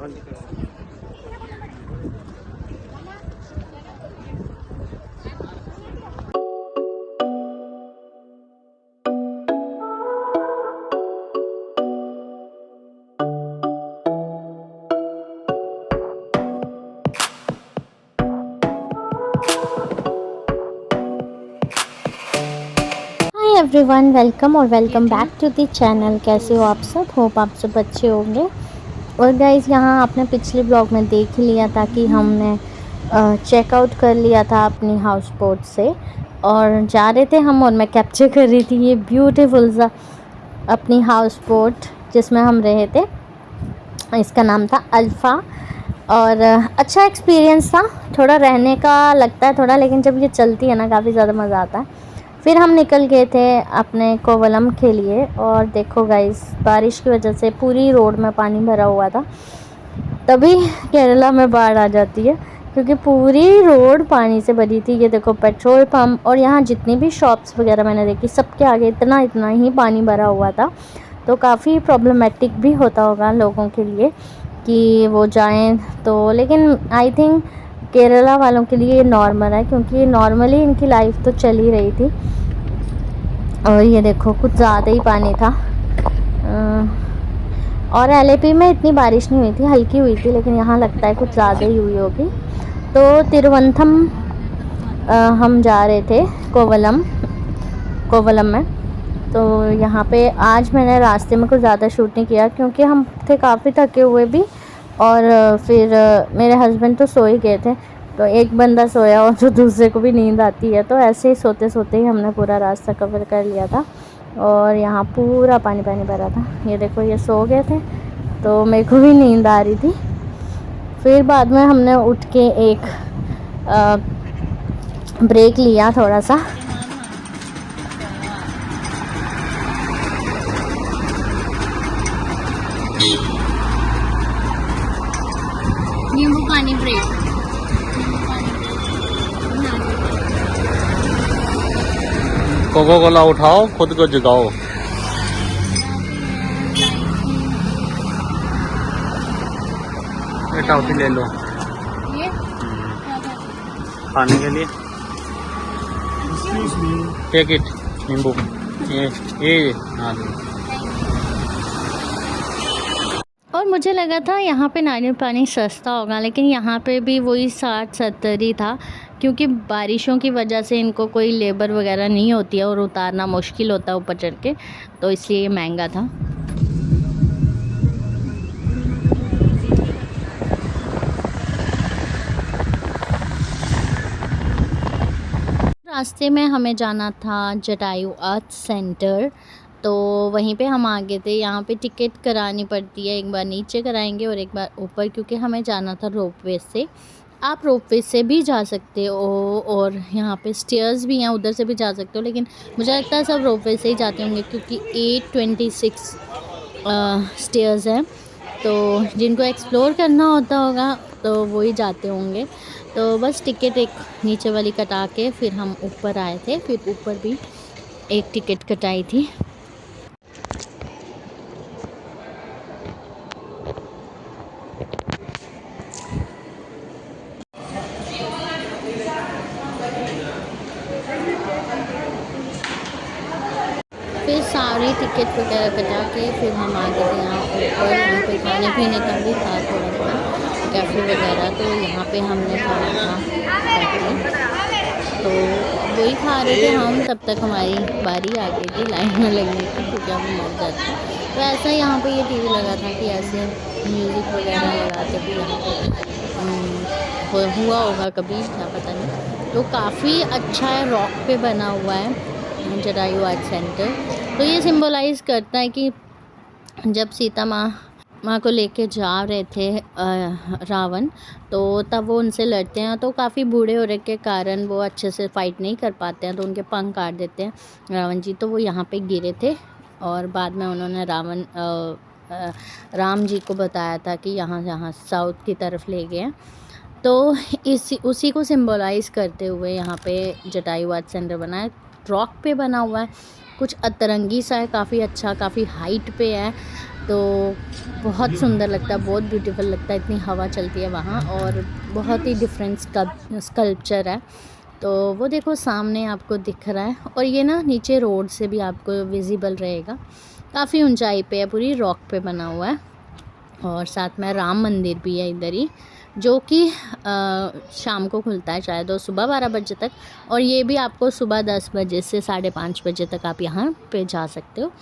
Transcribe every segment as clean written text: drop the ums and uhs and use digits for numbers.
Everyone, welcome और welcome back to the channel. कैसे हो आप सब? होप आप सब अच्छे होंगे। और गाइज़, यहाँ आपने पिछले ब्लॉग में देख ही लिया था कि हमने चेकआउट कर लिया था अपनी हाउस बोट से और जा रहे थे हम, और मैं कैप्चर कर रही थी ये ब्यूटीफुल सा अपनी हाउस बोट जिसमें हम रहे थे। इसका नाम था अल्फ़ा और अच्छा एक्सपीरियंस था। थोड़ा रहने का लगता है थोड़ा, लेकिन जब ये चलती है ना काफ़ी ज़्यादा मज़ा आता है। फिर हम निकल गए थे अपने कोवलम के लिए, और देखो गाइस, बारिश की वजह से पूरी रोड में पानी भरा हुआ था। तभी केरला में बाढ़ आ जाती है, क्योंकि पूरी रोड पानी से भरी थी। ये देखो पेट्रोल पंप, और यहाँ जितनी भी शॉप्स वगैरह मैंने देखी सबके आगे इतना इतना ही पानी भरा हुआ था। तो काफ़ी प्रॉब्लमेटिक भी होता होगा लोगों के लिए कि वो जाएं तो, लेकिन आई थिंक केरला वालों के लिए ये नॉर्मल है, क्योंकि नॉर्मली इनकी लाइफ तो चल ही रही थी। और ये देखो कुछ ज़्यादा ही पानी था। और एलएपी में इतनी बारिश नहीं हुई थी, हल्की हुई थी, लेकिन यहाँ लगता है कुछ ज़्यादा ही हुई होगी। तो तिरुवंतम हम जा रहे थे कोवलम में। तो यहाँ पे आज मैंने रास्ते में कुछ ज़्यादा शूट नहीं किया, क्योंकि हम थे काफ़ी थके हुए भी, और फिर मेरे हस्बैंड तो सो ही गए थे। तो एक बंदा सोया और तो दूसरे को भी नींद आती है, तो ऐसे ही सोते सोते ही हमने पूरा रास्ता कवर कर लिया था। और यहाँ पूरा पानी पानी भरा था। ये देखो ये सो गए थे, तो मेरे को भी नींद आ रही थी। फिर बाद में हमने उठ के एक ब्रेक लिया थोड़ा सा। नींबू पानी ब्रेक। कोको कोला उठाओ, खुद को जगाओ। ये टॉफी ले लो ये खाने के लिए। टेक इट नींबू। ये हाँ। और मुझे लगा था यहाँ पे नारियल पानी सस्ता होगा, लेकिन यहाँ पे भी वही 60-70 ही था, क्योंकि बारिशों की वजह से इनको कोई लेबर वगैरह नहीं होती है और उतारना मुश्किल होता है ऊपर चढ़ के, तो इसलिए ये महंगा था। रास्ते में हमें जाना था जटायु अर्थ सेंटर, तो वहीं पे हम आ गए थे। यहाँ पे टिकट करानी पड़ती है, एक बार नीचे कराएंगे और एक बार ऊपर, क्योंकि हमें जाना था रोपवे से। आप रोपवे से भी जा सकते हो, और यहाँ पे स्टेयर्स भी हैं, उधर से भी जा सकते हो, लेकिन मुझे लगता है सब रोपवे से ही जाते होंगे, क्योंकि 826 स्टेयर्स हैं। तो जिनको एक्सप्लोर करना होता होगा तो वो ही जाते होंगे। तो बस टिकट एक नीचे वाली कटा के फिर हम ऊपर आए थे। फिर ऊपर भी एक टिकट कटाई थी। फिर सारी टिकट वगैरह कटा के फिर हम आ गए थे यहाँ ऊपर। यहाँ पे खाने पीने का भी था थोड़ा बहुत, कैफ़े वगैरह, तो यहाँ पे हमने खाया था तो वही खा रहे थे हम। तब तक हमारी बारी आ गई थी लाइन में लगने की, क्योंकि हम मर जाते। तो ऐसा यहाँ पे ये टीवी लगा था कि ऐसे म्यूज़िक वगैरह लगाते थे यहाँ पे। हुआ होगा कभी, क्या पता नहीं। तो काफ़ी अच्छा है, रॉक पे बना हुआ है जटायु आर्ट सेंटर। तो ये सिंबलाइज़ करता है कि जब सीता माँ को लेके जा रहे थे रावण, तो तब वो उनसे लड़ते हैं, तो काफ़ी बूढ़े होने के कारण वो अच्छे से फाइट नहीं कर पाते हैं, तो उनके पंख काट देते हैं रावण जी। तो वो यहाँ पे गिरे थे, और बाद में उन्होंने राम जी को बताया था कि यहाँ साउथ की तरफ ले गए हैं। तो उसी को सिंबलाइज़ करते हुए यहाँ पे जटायु आर्ट सेंटर बना है। रॉक पे बना हुआ है, कुछ अतरंगी सा है, काफ़ी अच्छा, काफ़ी हाइट पे है। तो बहुत सुंदर लगता है, बहुत ब्यूटीफुल लगता है, इतनी हवा चलती है वहाँ और बहुत ही डिफरेंट स्कल्पचर है। तो वो देखो सामने आपको दिख रहा है और ये ना नीचे रोड से भी आपको विजिबल रहेगा। काफ़ी ऊंचाई पे है, पूरी रॉक पे बना हुआ है और साथ में राम मंदिर भी है इधर ही, जो कि शाम को खुलता है शायद और सुबह 12 बजे तक, और ये भी आपको सुबह 10 बजे से 5:30 बजे तक आप यहाँ पे जा सकते हो।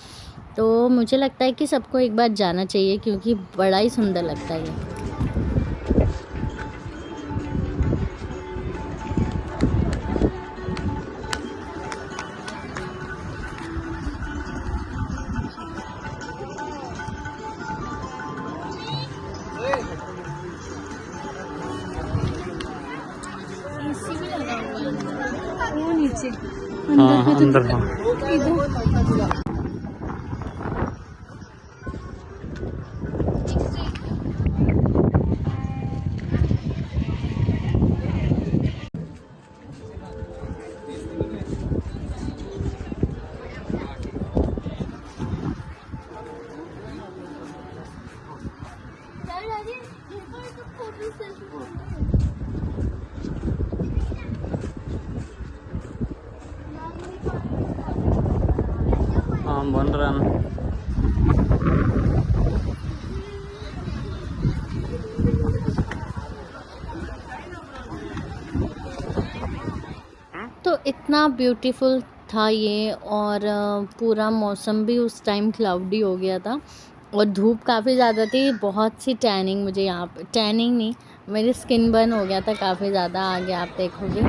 तो मुझे लगता है कि सबको एक बार जाना चाहिए क्योंकि बड़ा ही सुंदर लगता है ये। वो नीचे अंदर हाँ बन रहा है। तो इतना ब्यूटीफुल था ये, और पूरा मौसम भी उस टाइम क्लाउडी हो गया था और धूप काफ़ी ज़्यादा थी। बहुत सी टैनिंग, मुझे यहाँ पे टैनिंग नहीं, मेरी स्किन बर्न हो गया था काफ़ी ज़्यादा, आगे आप देखोगे,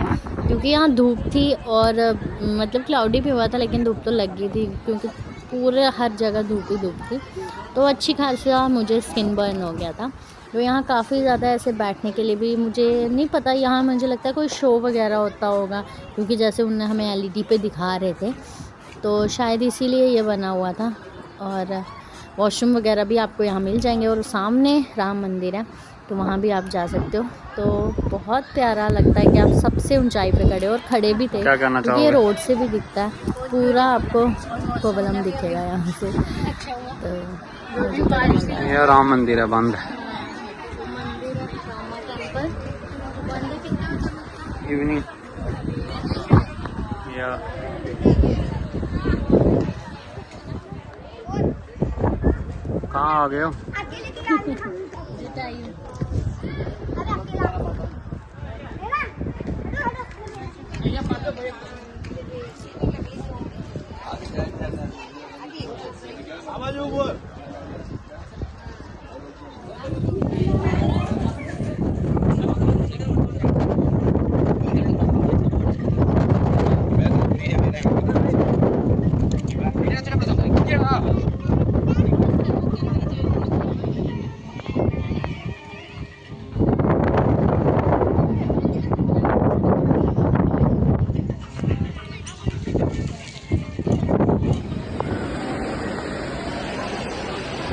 क्योंकि यहाँ धूप थी और मतलब क्लाउडी भी हुआ था लेकिन धूप तो लग गई थी क्योंकि पूरे हर जगह धूप ही धूप थी। तो अच्छी खासा मुझे स्किन बर्न हो गया था। तो यहाँ काफ़ी ज़्यादा ऐसे बैठने के लिए भी, मुझे नहीं पता, यहाँ मुझे लगता है कोई शो वगैरह होता होगा क्योंकि जैसे उनने हमें एलईडी पे दिखा रहे थे, तो शायद इसीलिए ये बना हुआ था। और वॉशरूम वगैरह भी आपको यहाँ मिल जाएंगे और सामने राम मंदिर है तो वहाँ भी आप जा सकते हो। तो बहुत प्यारा लगता है कि आप सबसे ऊंचाई पे खड़े हो, और खड़े भी थे क्या कहना क्योंकि ये चाहोगे? रोड से भी दिखता है, पूरा आपको कोवलम दिखेगा यहाँ से। तो मुझे बड़ा मज़ा आया। ये राम मंदिर है, बंद है इवनिंग या कहाँ आ गए हो?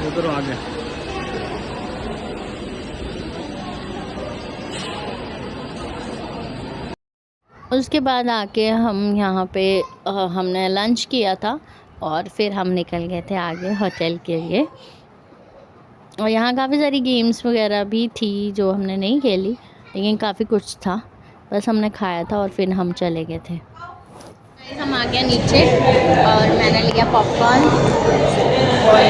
उधर आगे उसके बाद आके हम यहाँ पे हमने लंच किया था और फिर हम निकल गए थे आगे होटल के लिए। और यहाँ काफ़ी सारी गेम्स वगैरह भी थी जो हमने नहीं खेली, लेकिन काफ़ी कुछ था, बस हमने खाया था और फिर हम चले गए थे। हम आ गए नीचे और मैंने लिया पॉपकॉर्न और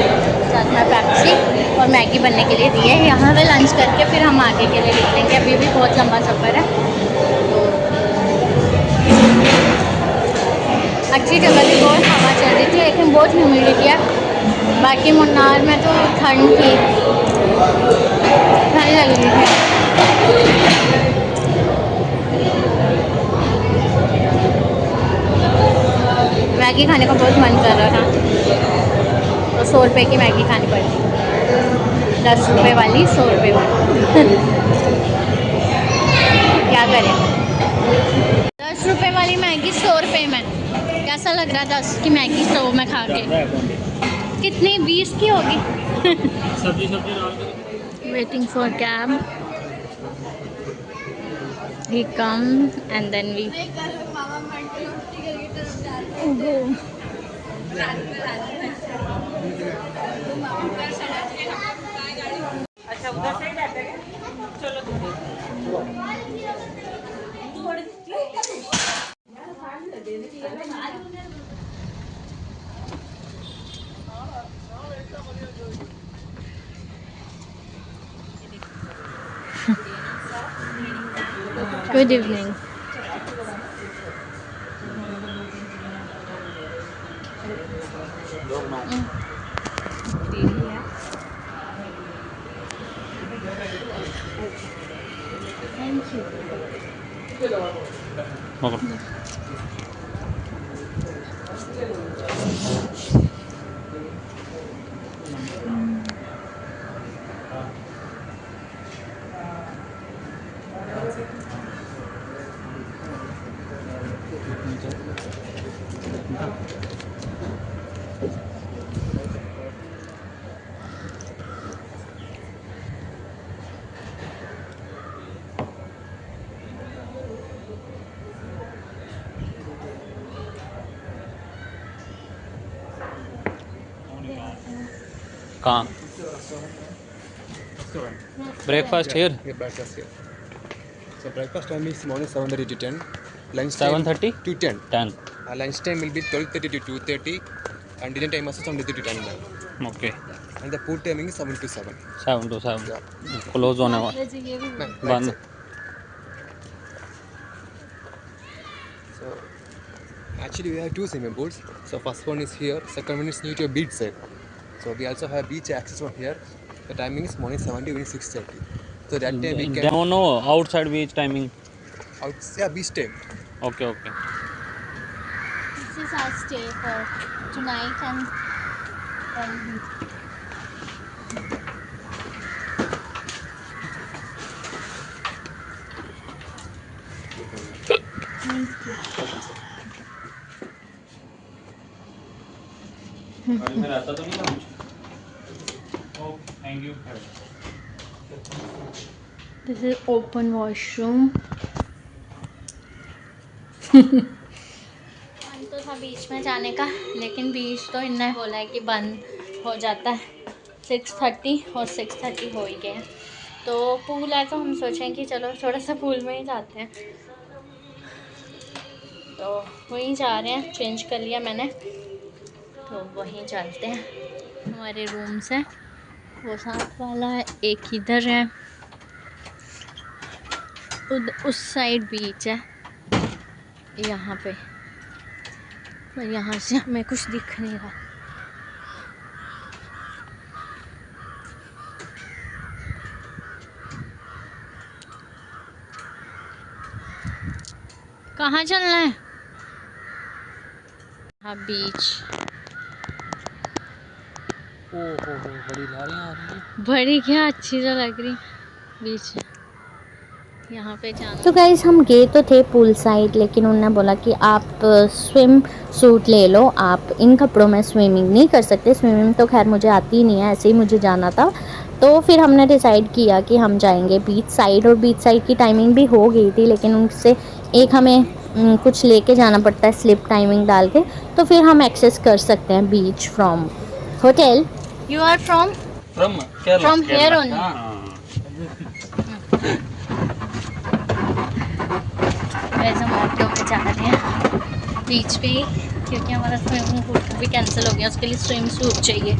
साथ में पेप्सी और मैगी बनने के लिए दिए। यहाँ पे लंच करके फिर हम आगे के लिए निकलेंगे, अभी भी बहुत लंबा सफ़र है। तो अच्छी जगह थी, बहुत हवा चल रही थी लेकिन बहुत ह्यूमिडिटी है। बाकी मुन्नार में तो ठंड थी, ठंड लग रही थी। मैगी खाने का बहुत मन कर रहा था तो 100 रुपये की मैगी खानी पड़ी, 10 रुपये वाली 100 रुपये वाली। क्या करें, 10 रुपये वाली मैगी 100 रुपये में, कैसा लग रहा है 10 की मैगी 100 में खा के? कितनी 20 की होगी। Waiting for cab, he come and then we go. Good evening. Thank you. कहाँ? Breakfast here? Yeah, breakfast here. So breakfast time is morning 7:30 to 10. Lunch 7:30 to 10. 10. Lunch time will be 12:30 to 2:30, and dinner time also 7:30 to 10. Okay, And the food timing is 7 to 7. 7 to 7 Yeah. Close होने वाला Right बंद। side. So actually we have two swimming pools. So first one is here, second one is near to a beach side. So we also have beach access from here. The timing is morning 7 to evening 6:30. So that time we can no outside beach timing. beach time. Okay okay. This is our stay for tonight and रहता तो नहीं था मुझे। Thank you. this is open washroom। मन तो था बीच में जाने का, लेकिन बीच तो इन्होंने बोला है कि बंद हो जाता है 6:30 और 6:30 हो ही गए हैं। तो पूल है तो हम सोचें कि चलो थोड़ा सा पूल में ही जाते हैं, तो वहीं जा रहे हैं। चेंज कर लिया मैंने, तो वहीं चलते हैं। हमारे रूम्स हैं, वो साथ वाला है, एक इधर है, उस साइड बीच है यहाँ पे, और यहाँ से हमें कुछ दिख नहीं रहा। कहाँ चलना है? हाँ बीच। ओहो बड़ी लहरें आ रही हैं। बड़ी क्या, अच्छी तो लग रही बीच यहाँ पे जाना। तो गाइस हम गए तो थे पूल साइड, लेकिन उन्होंने बोला कि आप स्विम सूट ले लो, आप इन कपड़ों में स्विमिंग नहीं कर सकते। स्विमिंग तो खैर मुझे आती ही नहीं है, ऐसे ही मुझे जाना था। तो फिर हमने डिसाइड किया कि हम जाएंगे बीच साइड, और बीच साइड की टाइमिंग भी हो गई थी, लेकिन उनसे एक हमें कुछ लेके जाना पड़ता है स्लिप टाइमिंग डाल के, तो फिर हम एक्सेस कर सकते हैं beach from hotel. You are from Kerala. From here only. वैसे हम ऑटो में जा रहे हैं बीच पे, क्योंकि हमारा स्विमिंग पूल भी कैंसिल हो गया, उसके लिए स्विम सूट चाहिए।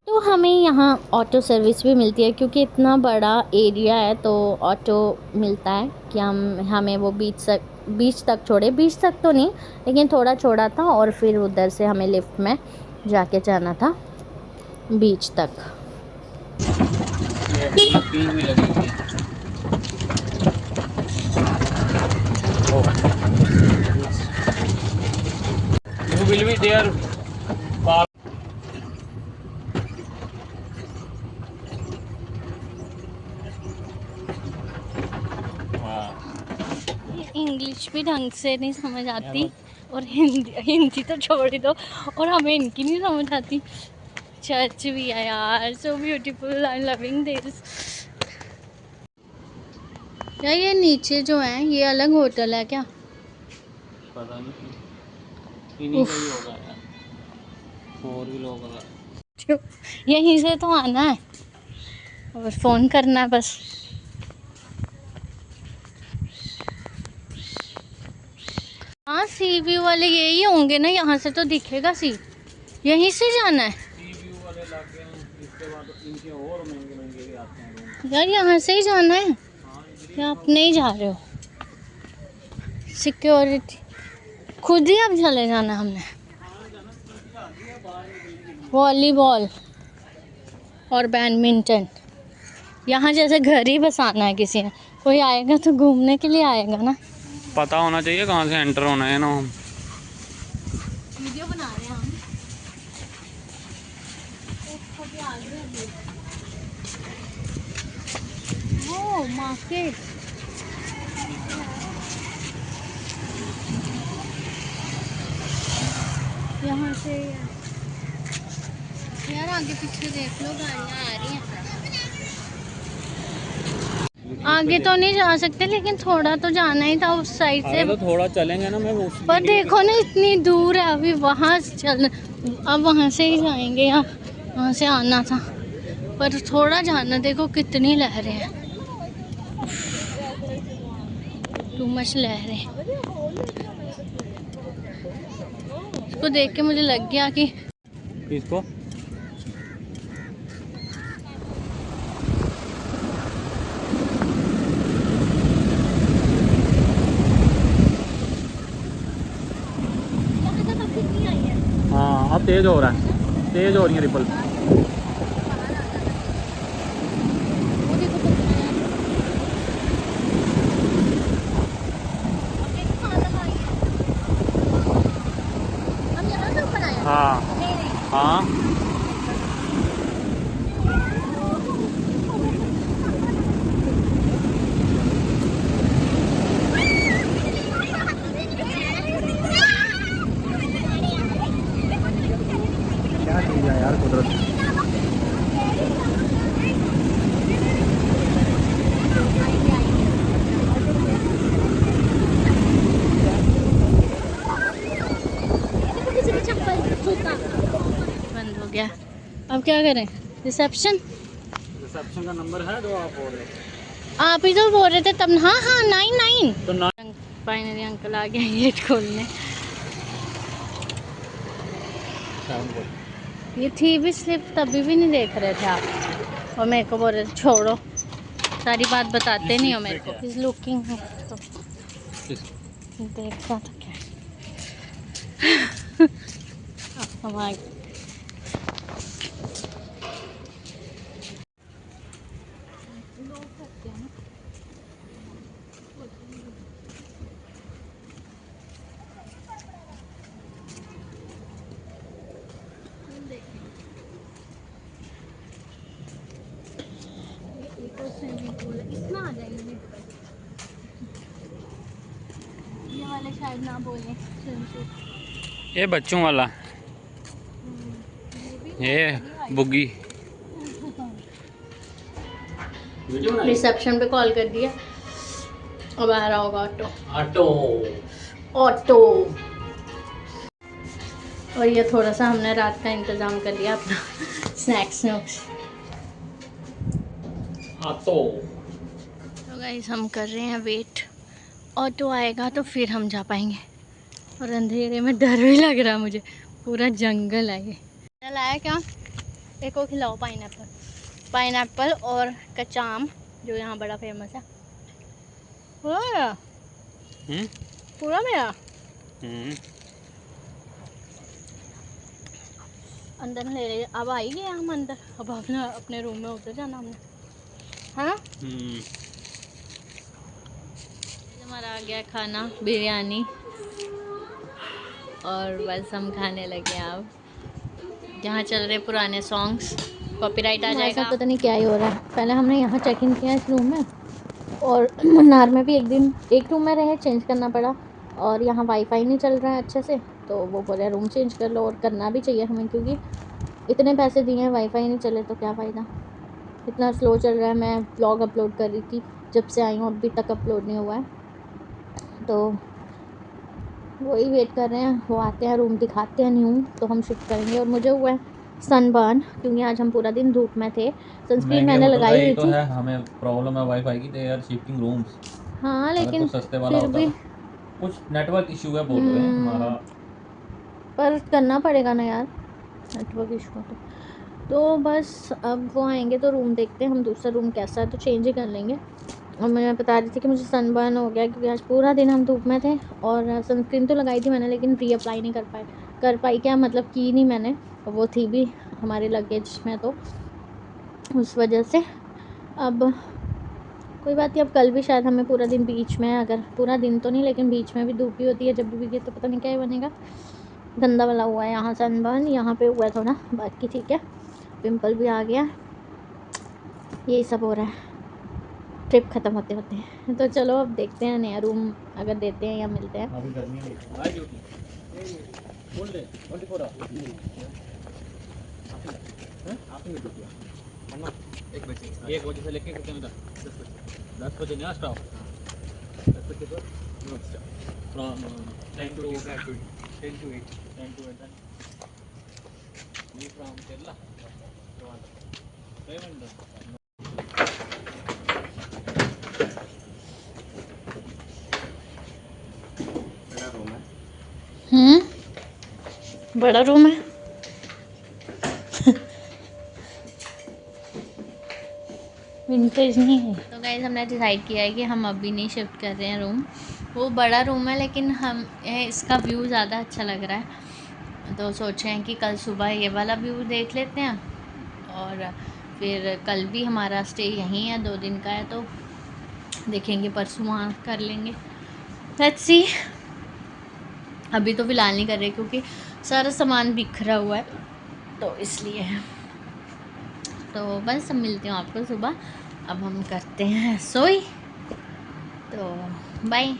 तो हमें यहाँ ऑटो सर्विस भी मिलती है, क्योंकि इतना बड़ा एरिया है तो ऑटो मिलता है कि हमें वो बीच तक छोड़े। बीच तक तो नहीं, लेकिन थोड़ा छोड़ा था, और फिर उधर से हमें लिफ्ट में जाके जाना था बीच तक। You will be there. English भी ढंग से नहीं समझ आती, और हिंदी तो छोड़ ही दो, और हमें इनकी नहीं समझ आती। चर्च भी है यार, so beautiful, I am loving this. यार ये नीचे जो है ये अलग होटल है क्या? पता नहीं, इन्हीं का ही होगा यार, और भी लोग होगा। यहीं से तो आना है और फ़ोन करना है बस। हाँ सी व्यू वाले यही होंगे ना, यहाँ से तो दिखेगा सी, यहीं से जाना है। सी व्यू वाले लाके हैं, इसके बाद इनके और महंगे महंगे भी आते हैं रूम। यार यहाँ से ही जाना है। हाँ या आप नहीं जा रहे हो? सिक्योरिटी खुद ही अब चले जाना हमने। वॉलीबॉल और बैडमिंटन, यहाँ जैसे घर ही बसाना है किसी ने। कोई आएगा तो घूमने के लिए आएगा ना। पता होना चाहिए कहाँ से एंटर होना है ना। वीडियो बना रहे हैं हम। वो मार्केट, यहाँ से यार आगे पीछे देख लो, गाड़ियाँ आ रही हैं। आगे तो नहीं जा सकते, लेकिन थोड़ा तो जाना ही था उस साइड से। तो थोड़ा चलेंगे ना। मैं पर देखो ना इतनी दूर है, अभी वहाँ से चल, अब वहाँ से ही जाएंगे या वहाँ से आना था। पर थोड़ा जाना, देखो कितनी लहरें हैं, टू मच लहरें। इसको देख के मुझे लग गया कि इसको हाँ अब तेज हो रहा है, तेज हो रही है रिपल। हाँ हाँ क्या चीज़ है यार कुदरत। बंद हो गया। अब क्या करें? रिसेप्शन का नंबर है जो आप बोल रहे आप ही तो बोल रहे थे तब। हाँ हाँ 99। तो ना। फाइनली अंकल आ गए गेट खोलने। ये थी भी स्लिप, तभी भी नहीं देख रहे थे आप, और मेरे को बोल रहे थे छोड़ो, सारी बात बताते नहीं हो मेरे को। इस लुकिंग तो देखता था क्या। हमारे इतना आ जाएंगे, ये वाले शायद ना बोले। ये बच्चों वाला, ये बुग्गी। रिसेप्शन पे कॉल कर दिया, अब आ रहा होगा ऑटो। Auto auto. और ये थोड़ा सा हमने रात का इंतज़ाम कर लिया अपना स्नैक्स। ऑटो। तो गाइस हम कर रहे हैं वेट, ऑटो आएगा तो फिर हम जा पाएंगे। और अंधेरे में डर भी लग रहा है मुझे, पूरा जंगल है ये। लाया क्या? एक को खिलाओ पाइनएप्पल। पाइनएप्पल और कच्चा आम जो यहाँ बड़ा फेमस है। पूरा मेरा, पूरा मेरा। अंदर ले रहे, अब आई गए हम अंदर। अब अपने रूम में उतर जाना हमने, है ना? हमारा आ गया खाना, बिरयानी, और बस हम खाने लगे। अब जहाँ चल रहे पुराने सॉन्ग्स, कॉपीराइट आ जाएगा। पता नहीं क्या ही हो रहा है। पहले हमने यहाँ चेक इन किया इस रूम में, और मन्नार में भी एक रूम में रहे, चेंज करना पड़ा। और यहाँ वाईफाई नहीं चल रहा है अच्छे से, तो वो बोले रूम चेंज कर लो। और करना भी चाहिए हमें, क्योंकि इतने पैसे दिए हैं, वाईफाई नहीं चले तो क्या फ़ायदा। इतना स्लो चल रहा है। मैं ब्लॉग अपलोड कर रही थी जब से आई हूँ, अभी तक अपलोड नहीं हुआ है। तो वही वेट कर रहे हैं, वो आते हैं, रूम दिखाते हैं न्यू, तो हम शिफ्ट करेंगे। और मुझे हुआ है सनबर्न, क्योंकि आज हम पूरा दिन धूप में थे। सनस्क्रीन मैंने लगाई हुई थी। हमें प्रॉब्लम है वाईफाई की, तो यार शिफ्टिंग रूम्स। हाँ लेकिन सस्ते वाला फिर होता भी कुछ नेटवर्क इशू है बोल रहे हैं हमारा। पर करना पड़ेगा ना यार, नेटवर्क इशू तो बस अब वो आएंगे तो रूम देखते हैं हम। दूसरा रूम कैसा है तो चेंज ही कर लेंगे। और मैं बता रही थी कि मुझे सनबर्न हो गया क्योंकि आज पूरा दिन हम धूप में थे और सनस्क्रीन तो लगाई थी मैंने लेकिन रीअप्लाई नहीं कर पाई क्या मतलब की नहीं मैंने, वो थी भी हमारे लगेज में तो उस वजह से। अब कोई बात नहीं, अब कल भी शायद हमें पूरा दिन बीच में, अगर पूरा दिन तो नहीं लेकिन बीच में भी धूप ही होती है, जब भी भीगे तो पता नहीं क्या ही बनेगा। गंदा वाला हुआ है यहाँ सनबर्न, यहाँ पे हुआ है थोड़ा, बाकी ठीक है। पिंपल भी आ गया, यही सब हो रहा है ट्रिप ख़त्म होते होते। तो चलो अब देखते हैं नया रूम अगर देते हैं या मिलते हैं। अभी गर्मी है भाई ड्यूटी फुल डे 24 आवर आप ही ड्यूटी है 1 बजे से लेके कितने तक 10 बजे नया स्टॉप 10 बजे पर from 10 to 8 you from Kerala payment बड़ा रूम है। विंटेज नहीं है। तो गाइस हमने डिसाइड किया है कि हम अभी नहीं शिफ्ट कर रहे हैं रूम। वो बड़ा रूम है लेकिन हम इसका व्यू ज़्यादा अच्छा लग रहा है, तो सोचे हैं कि कल सुबह ये वाला व्यू देख लेते हैं और फिर कल भी हमारा स्टे यहीं है, 2 दिन का है, तो देखेंगे परसों वहाँ कर लेंगे। लेट्स सी, अभी तो फ़िलहाल नहीं कर रहे क्योंकि सारा सामान बिखरा हुआ है तो इसलिए। तो बस मिलती हूँ आपको सुबह। अब हम करते हैं सोई, तो बाय।